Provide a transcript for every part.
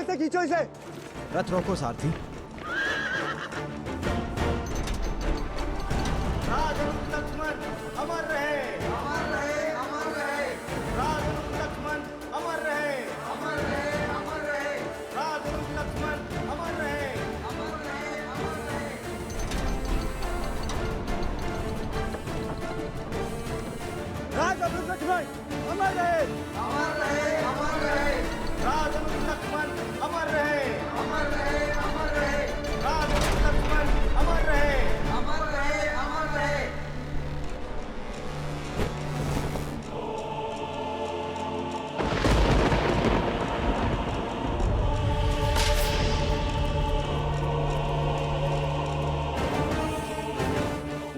इसे खींचो इसे। रथ रोको सारथी। लक्ष्मण अमर रहे, अमर रहे, अमर रहे। लक्ष्मण अमर रहे, अमर रहे, अमर रहे। लक्ष्मण अमर रहे, अमर रहे, अमर रहे। लक्ष्मण अमर रहे, अमर रहे, अमर रहे। लक्ष्मण अमर रहे, अमर रहे, अमर रहे। लक्ष्मण अमर रहे, अमर रहे, अमर रहे।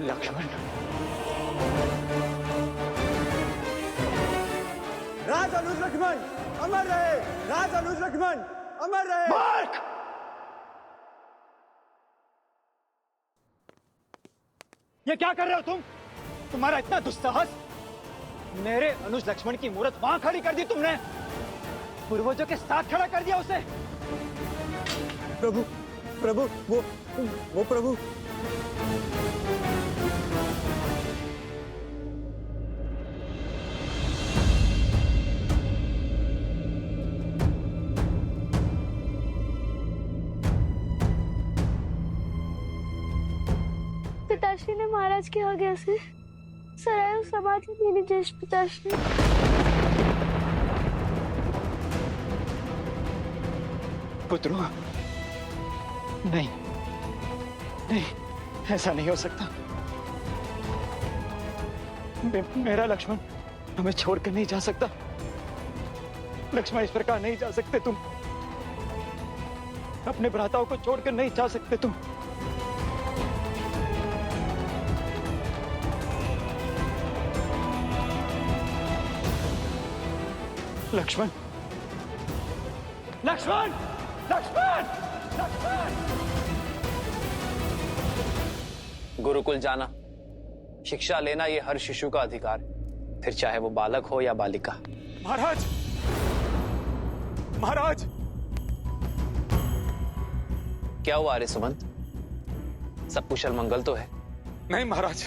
लक्ष्मण, राजानुज लक्ष्मण अमर रहे, राजानुज लक्ष्मण अमर रहे। मार्क! ये क्या कर रहे हो तुम? तुम्हारा इतना दुस्साहस! मेरे अनुज लक्ष्मण की मूर्त वहां खड़ी कर दी तुमने, पूर्वजों के साथ खड़ा कर दिया उसे। प्रभु, प्रभु, वो प्रभु। पिताश्री ने महाराज के आज्ञा से सरायों समाधि मेरी ज्येष्ठ पिताश्री। पुत्रो, नहीं नहीं, ऐसा नहीं हो सकता। मेरा लक्ष्मण हमें छोड़कर नहीं जा सकता। लक्ष्मण, इस प्रकार नहीं जा सकते तुम। अपने भ्राताओं को छोड़कर नहीं जा सकते तुम। लक्ष्मण, लक्ष्मण, लक्ष्मण, लक्ष्मण! गुरुकुल जाना, शिक्षा लेना, ये हर शिशु का अधिकार है, फिर चाहे वो बालक हो या बालिका। महाराज, महाराज! क्या हुआ आर्य सुमंत? सब कुशल मंगल तो है? नहीं महाराज,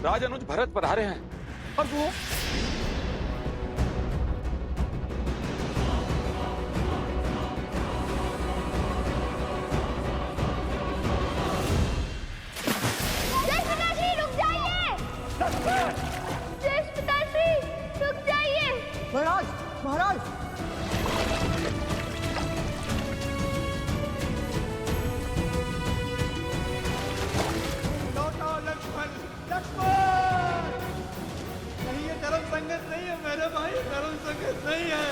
राज अनुज भरत पधारे हैं और वो महाराज, महाराज। लौटाओ लक्ष्मण, लक्ष्मण! नहीं, ये धर्म संगत नहीं है मेरे भाई, धर्म संगत नहीं है।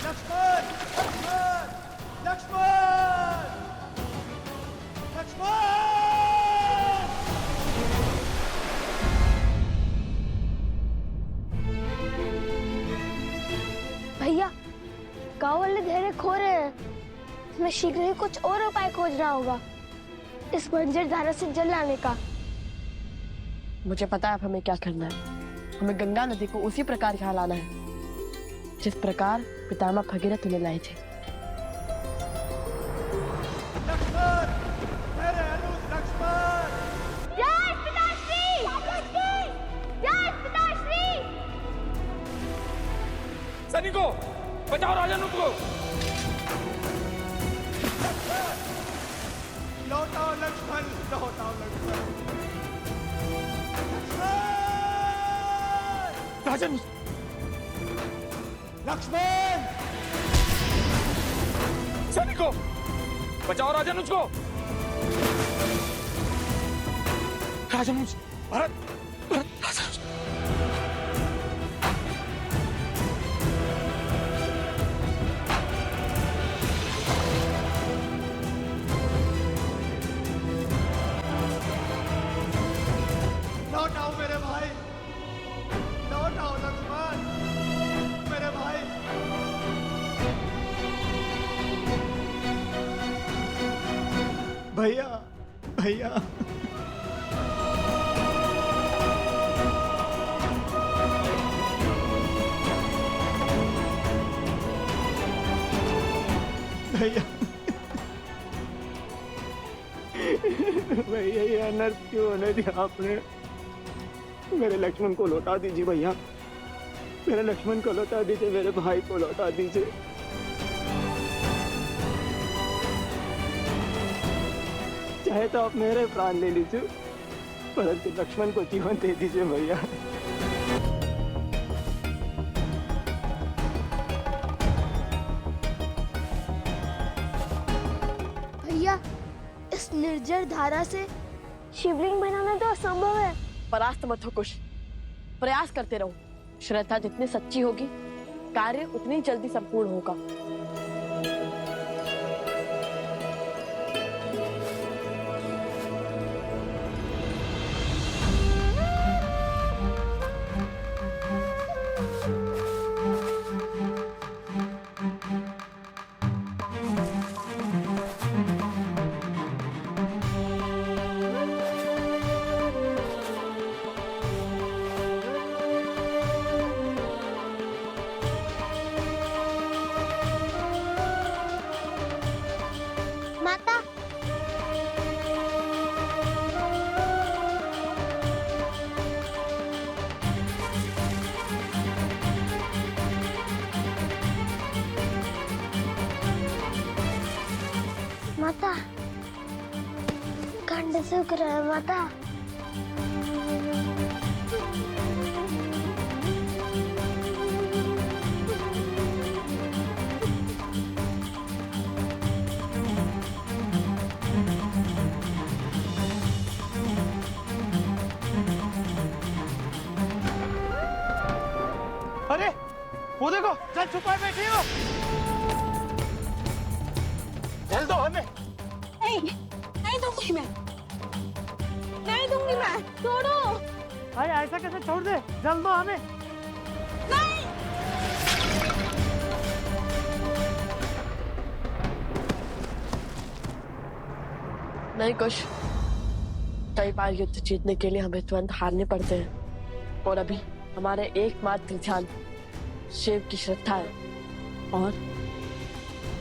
लक्ष्मण, लक्ष्मण, लक्ष्मण, लक्ष्मण! भैया, गांव वाले धैर्य खो रहे हैं। हमें शीघ्र ही कुछ और उपाय खोजना होगा इस बंजर धारा से जल लाने का। मुझे पता है अब हमें क्या करना है। हमें गंगा नदी को उसी प्रकार यहाँ लाना है जिस प्रकार पितामह भगीरथ उन्हें लाए थे। लक्ष्मण, मेरे अनुज लक्ष्मण! जय पिताश्री! जय पिताश्री! सैनिकों, बचाओ राजानुज को! लौटाओ लक्ष्मण, लौटाओ लक्ष्मण! राजानुज! लक्ष्मण! सैनिकों, बचाओ राजानुज को! राजानुज, भरत, भरत, राजानुज! लौटाओ मेरे भाई, लौटाओ लक्ष्मण, मेरे भाई। भैया, भैया। भैया भैया ये अनर्थ क्यों होने दिया आपने? मेरे लक्ष्मण को लौटा दीजिए भैया, मेरे लक्ष्मण को लौटा दीजिए, मेरे भाई को लौटा दीजिए। चाहे तो आप मेरे प्राण ले लीजिए, परंतु लक्ष्मण को जीवन दे दीजिए भैया। भैया इस निर्जर धारा से शिवलिंग बनाना तो असंभव है। परास्त मत हो कुश, प्रयास करते रहो। श्रद्धा जितनी सच्ची होगी, कार्य उतनी जल्दी संपूर्ण होगा। माता माता खंड सूख रहा है माता। अरे वो देखो, चल छुपा बैठी हो। जल दो हमें। नहीं दूंगी मैं, नहीं दूंगी मैं, छोड़ो। अरे ऐसा कैसे छोड़ दे, जल दो हमें। नहीं कुश, कई बार युद्ध जीतने के लिए हमें तुरंत हारने पड़ते हैं, और अभी हमारे एकमात्र ध्यान शिव की श्रद्धा है। और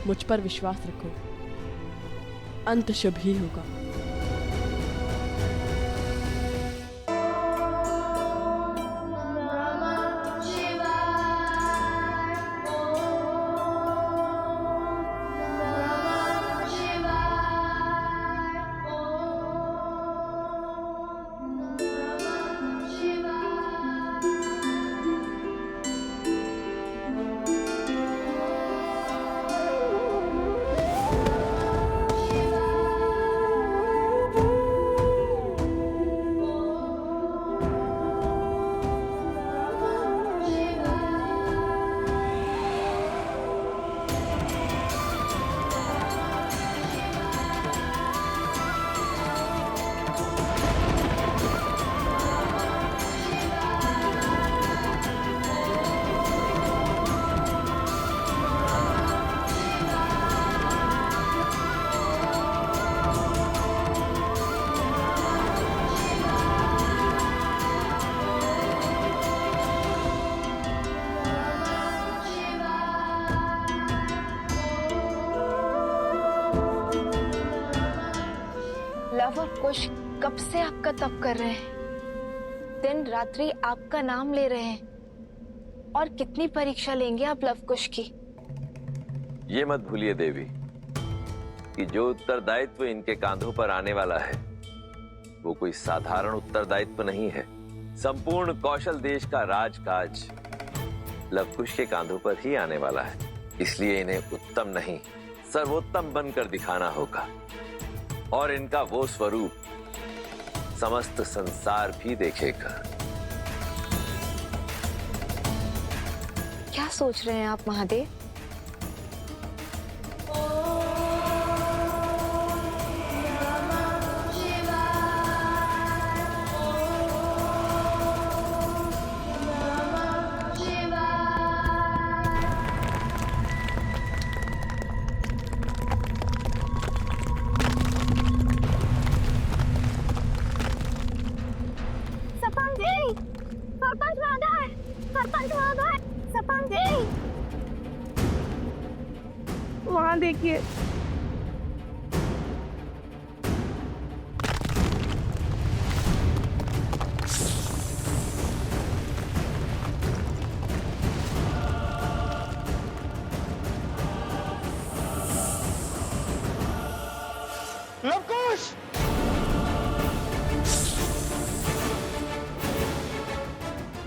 मुझ पर विश्वास रखो, अंत शुभ ही होगा। लव और कुश कब से आपका तप कर रहे हैं, दिन रात्रि आपका नाम ले रहे हैं, और कितनी परीक्षा लेंगे आप लव कुश की? ये मत भूलिए देवी कि जो उत्तरदायित्व इनके कांधों पर आने वाला है वो कोई साधारण उत्तरदायित्व नहीं है। संपूर्ण कौशल देश का राजकाज लवकुश के कांधों पर ही आने वाला है, इसलिए इन्हें उत्तम नहीं सर्वोत्तम बनकर दिखाना होगा, और इनका वो स्वरूप समस्त संसार भी देखेगा। क्या सोच रहे हैं आप महादेव? वहाँ देखिए। लवकुश!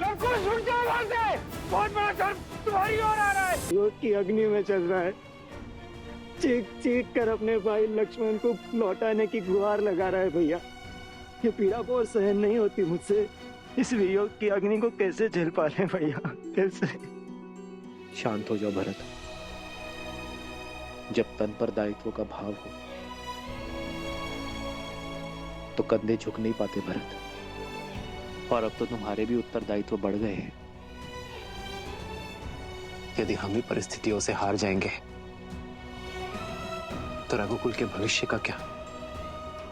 लवकुश उठ जाओ वहां से! बहुत बड़ा कर्म तुम्हारी ओर आ रहा है। योग की अग्नि में चल रहा है। चीख चीख कर अपने भाई लक्ष्मण को लौटाने की गुहार लगा रहा है भैया। ये पीड़ा बहुत सहन नहीं होती मुझसे। इस वियोग की अग्नि को कैसे झेल पा रहे भैया, कैसे? शांत हो जाओ भरत। जब तन पर दायित्व का भाव हो तो कंधे झुक नहीं पाते भरत। और अब तो तुम्हारे भी उत्तरदायित्व बढ़ गए हैं। यदि हम ही परिस्थितियों से हार जाएंगे तो रघुकुल के भविष्य का क्या?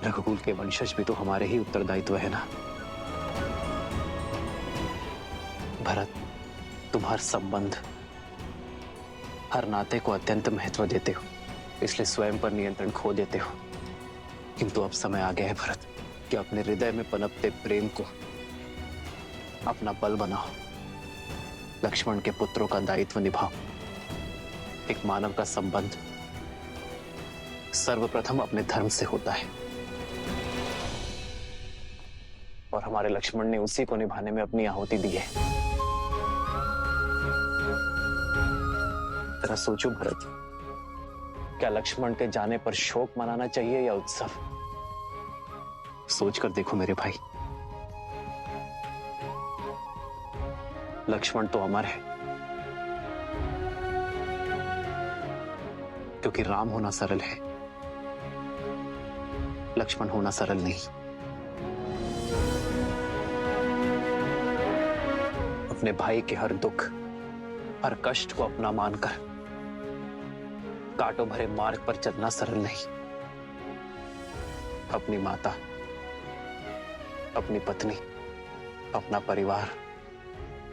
रघुकुल के वंशज भी तो हमारे ही उत्तरदायित्व है ना। भरत, तुम हर संबंध, हर नाते को अत्यंत महत्व देते हो, इसलिए स्वयं पर नियंत्रण खो देते हो। किंतु अब समय आ गया है भरत कि अपने हृदय में पनपते प्रेम को अपना बल बनाओ। लक्ष्मण के पुत्रों का दायित्व निभाओ। एक मानव का संबंध सर्वप्रथम अपने धर्म से होता है और हमारे लक्ष्मण ने उसी को निभाने में अपनी आहुति दी है। जरा सोचो भरत, क्या लक्ष्मण के जाने पर शोक मनाना चाहिए या उत्सव? सोच कर देखो मेरे भाई। लक्ष्मण तो अमर है क्योंकि राम होना सरल है, लक्ष्मण होना सरल नहीं। अपने भाई के हर दुख, हर कष्ट को अपना मानकर कांटों भरे मार्ग पर चलना सरल नहीं। अपनी माता, अपनी पत्नी, अपना परिवार,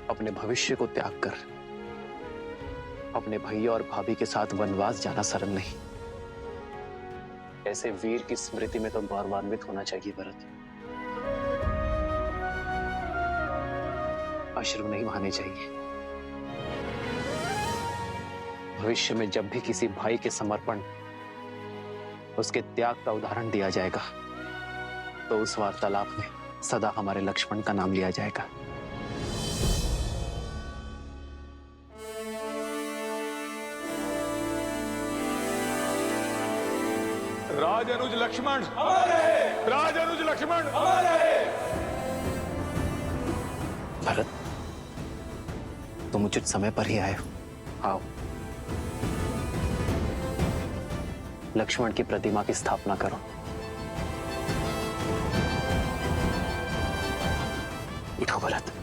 अपने भविष्य को त्याग कर अपने भैया और भाभी के साथ वनवास जाना सरल नहीं। ऐसे वीर की स्मृति में तो गौरवान्वित होना चाहिए भरत। अश्रु नहीं बहाने चाहिए। भविष्य में जब भी किसी भाई के समर्पण, उसके त्याग का उदाहरण दिया जाएगा तो उस वार्तालाप में सदा हमारे लक्ष्मण का नाम लिया जाएगा। राजनुज लक्ष्मण अमर रहे! राजनुज लक्ष्मण अमर रहे! भरत, तुम उचित समय पर ही आए हो। आओ, लक्ष्मण की प्रतिमा की स्थापना करो। उठो भरत।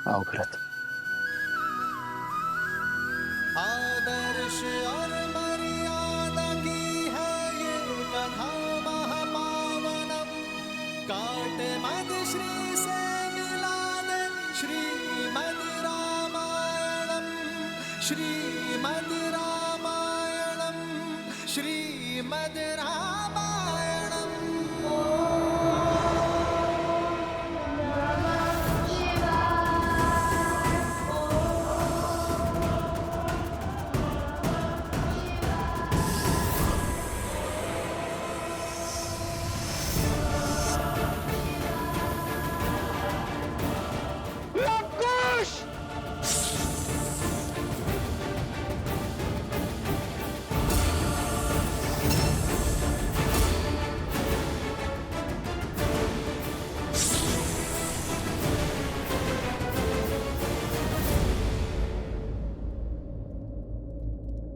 आओ भरत। आदर्श और मर्यादा की है ये कथा महापावनम। काट मद श्री से मिला दे श्रीमद् रामायणम। श्रीमद् रामायणम। श्रीमद् रामायणम।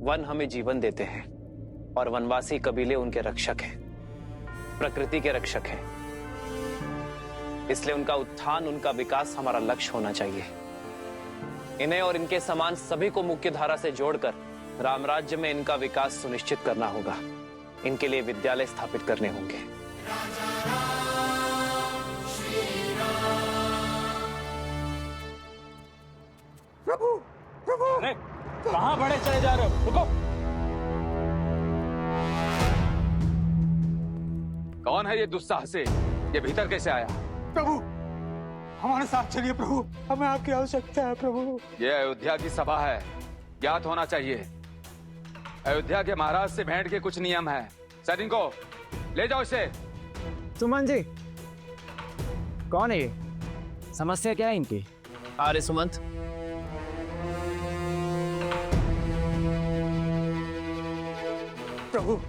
वन हमें जीवन देते हैं और वनवासी कबीले उनके रक्षक हैं, प्रकृति के रक्षक हैं। इसलिए उनका उत्थान, उनका विकास हमारा लक्ष्य होना चाहिए। इन्हें और इनके समान सभी को मुख्य धारा से जोड़कर रामराज्य में इनका विकास सुनिश्चित करना होगा। इनके लिए विद्यालय स्थापित करने होंगे। प्रभु, प्रभु! अरे कहां बड़े चले जा रहे हो? रुको! कौन है ये दुस्साहसी? ये भीतर कैसे आया? प्रभु, हमारे साथ चलिए प्रभु, हमें आपकी आवश्यकता है प्रभु। ये अयोध्या की सभा है, ज्ञात होना चाहिए। अयोध्या के महाराज से भेंट के कुछ नियम है। सैनिकों, ले जाओ इसे। सुमन जी, कौन है ये? समस्या क्या है इनकी? आर्य सुमंत, प्रभु,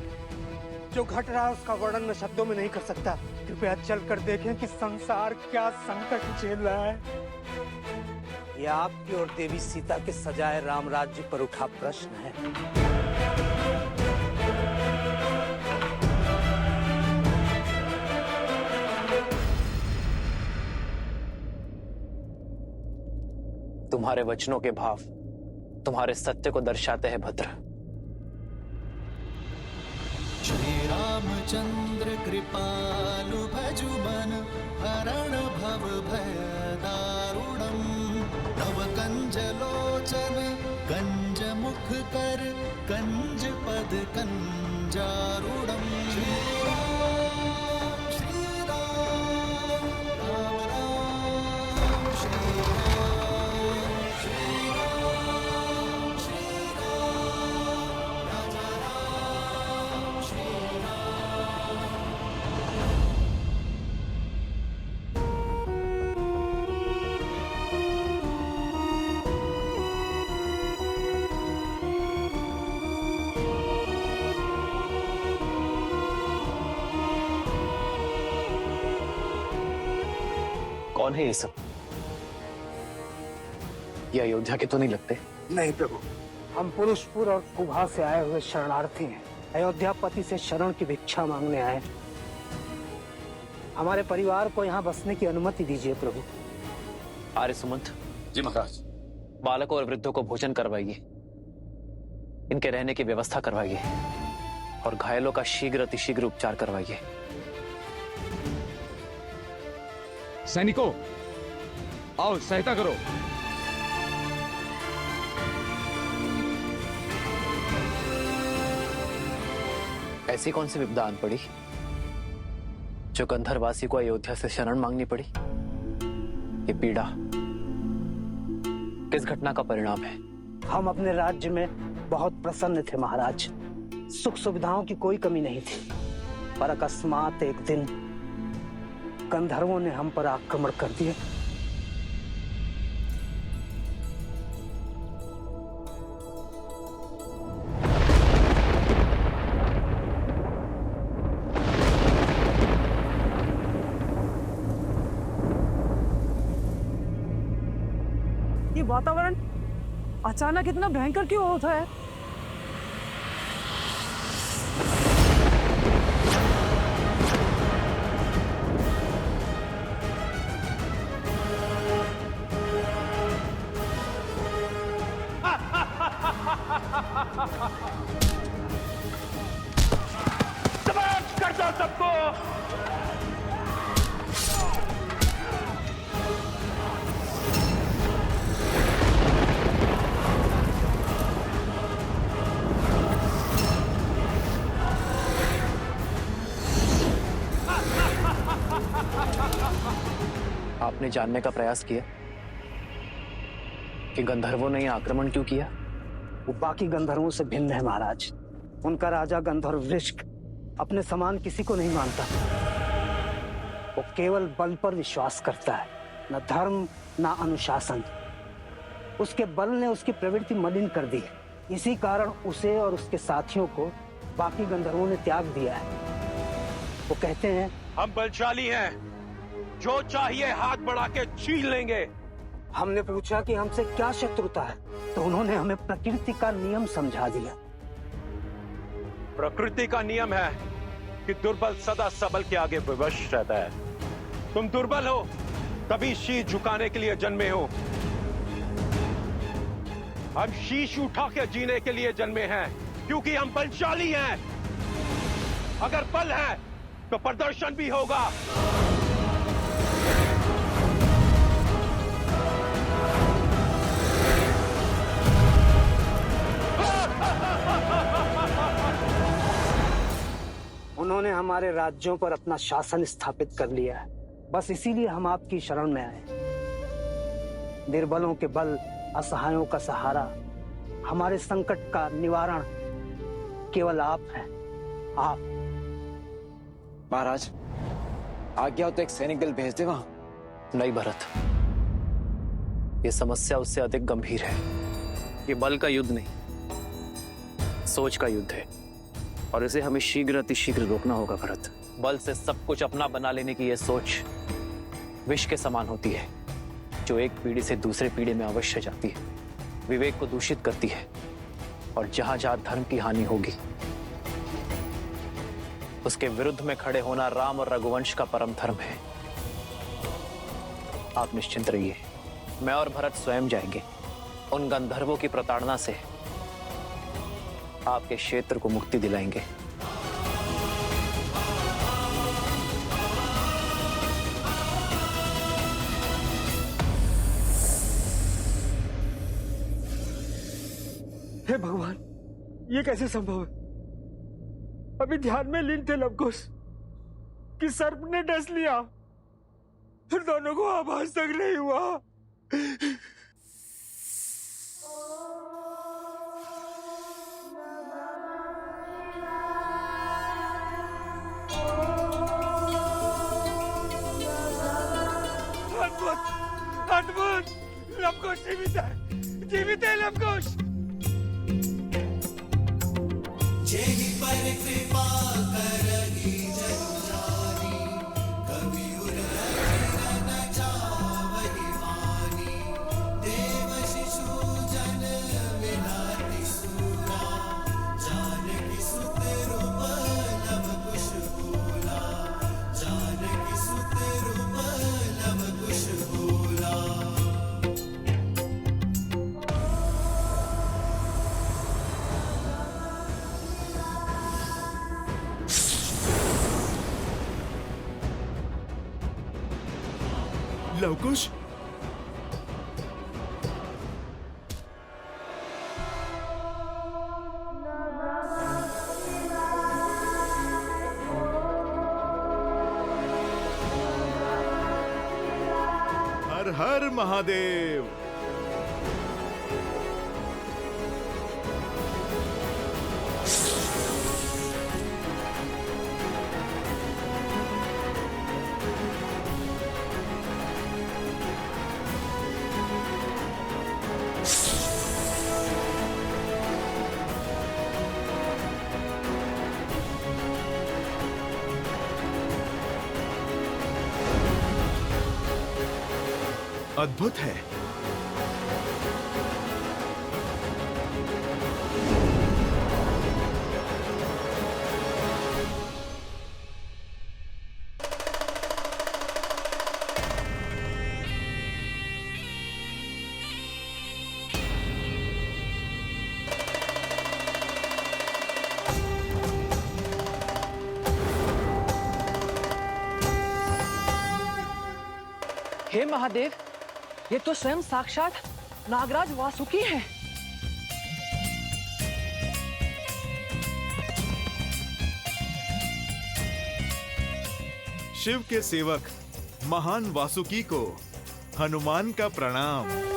जो घट रहा है उसका वर्णन मैं शब्दों में नहीं कर सकता। कृपया चलकर देखें कि संसार क्या संकट झेल रहा है। यह आपकी और देवी सीता के सजाए राम राज्य पर उठा प्रश्न है। तुम्हारे वचनों के भाव तुम्हारे सत्य को दर्शाते हैं भद्र। श्री रामचंद्र कृपालु भजु मन हरण भव भय दारुणम नव कंज लोचन कंज मुख कर कंज पद कंजारुणम। श्री राम श्री राम राम राम श्री राम श्री राम श्री राम राजा राम श्री कौन है ये सब? ये अयोध्या के तो नहीं लगते। नहीं प्रभु, हम पुरुषपुर और कुभा से आए हुए शरणार्थी हैं। अयोध्यापति से शरण की भिक्षा मांगने आए। हमारे परिवार को यहाँ बसने की अनुमति दीजिए प्रभु। आर्य सुमंत जी महाराज। बालकों और वृद्धों को भोजन करवाइए, इनके रहने की व्यवस्था करवाइए और घायलों का शीघ्र अतिशीघ्र उपचार करवाइए। सैनिकों, आओ सहायता करो। ऐसी कौन सी विपदा आन पड़ी जो गंधर्वासी को अयोध्या से शरण मांगनी पड़ी? ये पीड़ा किस घटना का परिणाम है? हम अपने राज्य में बहुत प्रसन्न थे महाराज। सुख सुविधाओं की कोई कमी नहीं थी, पर अकस्मात एक दिन गंधर्वों ने हम पर आक्रमण कर दिया। ये वातावरण अचानक इतना भयंकर क्यों होता है? कर दो सबको। आपने जानने का प्रयास किया कि गंधर्वों ने यह आक्रमण क्यों किया? वो बाकी गंधर्वों से भिन्न है महाराज। उनका राजा गंधर्व वृश्क अपने समान किसी को नहीं मानता। वो केवल बल पर विश्वास करता है, न धर्म न अनुशासन। उसके बल ने उसकी प्रवृत्ति मलिन कर दी है। इसी कारण उसे और उसके साथियों को बाकी गंधर्वों ने त्याग दिया है। वो कहते हैं, हम बलशाली हैं, जो चाहिए हाथ बढ़ा के छीन लेंगे। हमने पूछा कि हमसे क्या शत्रुता है, तो उन्होंने हमें प्रकृति का नियम समझा दिया। प्रकृति का नियम है कि दुर्बल सदा सबल के आगे विवश रहता है। तुम दुर्बल हो, तभी शीश झुकाने के लिए जन्मे हो। हम शीश उठा के जीने के लिए जन्मे हैं, क्योंकि हम बलशाली हैं। अगर बल है तो प्रदर्शन भी होगा। उन्होंने हमारे राज्यों पर अपना शासन स्थापित कर लिया है, बस इसीलिए हम आपकी शरण में आए। निर्बलों के बल, असहायों का सहारा, हमारे संकट का निवारण केवल आप हैं, आप। महाराज, आज्ञा हो तो एक सैनिक दल भेज दे वहां। नहीं भरत, ये समस्या उससे अधिक गंभीर है। ये बल का युद्ध नहीं, सोच का युद्ध है, और इसे हमें शीघ्र अतिशीघ्र रोकना होगा भरत। बल से सब कुछ अपना बना लेने की यह सोच विष के समान होती है, जो एक पीढ़ी से दूसरे पीढ़ी में अवश्य जाती है, विवेक को दूषित करती है, और जहां जहां धर्म की हानि होगी उसके विरुद्ध में खड़े होना राम और रघुवंश का परम धर्म है। आप निश्चिंत रहिए, मैं और भरत स्वयं जाएंगे। उन गंधर्वों की प्रताड़ना से आपके क्षेत्र को मुक्ति दिलाएंगे। हे भगवान, ये कैसे संभव है? अभी ध्यान में लीन थे लवकुश कि सर्प ने डस लिया, फिर दोनों को आभास तक नहीं हुआ। अद्भुत, अद्भुत! लवकुश जीवित है, जीवित है लवकुश। जेहि पर कृपा करहि जग जानी, कवि उर न जावहि मानी। देव शिशु जन विनाति सूरा, जानकी सुत रूप लव कुश बोला, जानकी सुत रूप लव कुश बोला। लवकुश, हर हर महादेव। अद्भुत है। हे महादेव, ये तो स्वयं साक्षात नागराज वासुकी हैं। शिव के सेवक महान वासुकी को हनुमान का प्रणाम।